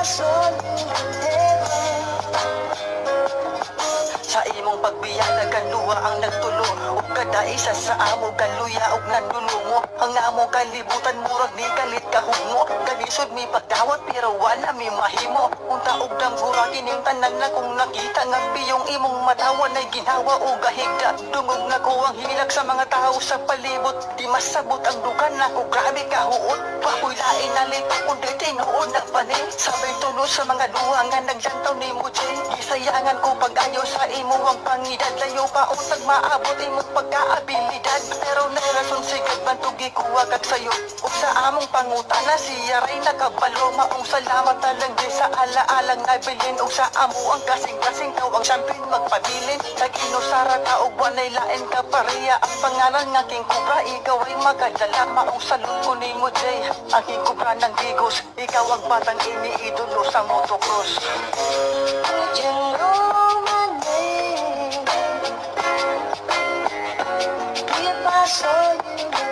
saw you in heaven. Sa imong pagbiyag nagaluwa ang nagtulo ug kada isa sa amo galuya ug nandulungo ang amo kalibutan murag ni kalit kahungo kalisod mi pagdawat pero wala mi mahimo unta og damgura kining tanan na kung nakita nga biyong imong matawan ay ginawa o gahigda dungog na ko ang hilak sa mga tao sa palibot di masabot ang dukan nako grabe kahuot pakoy lain na lito kundi tinuod ang panin sabay tulo sa mga duwa nga naglantaw ni mo Jay gisayangan ko pag-ayo sa imo ang pangidad layo pa untag maabot imong pagkaabilidad pero narason sigad bantugi kuha kag sayo ug sa among pangutana siya ray nakabalo maong salamat talang di sa alaalang nabilin ug sa amo ang kasing-kasing taw ang champion magpabilin nag-inusara ka ug walay lain ka pareha ang pangalan nga King Cobra ikaw ay makadala maong salud ko nimo Jay ang King Cobra ng Digos ikaw ang batang iniidolo sa motocross. Would you know my name if I saw you?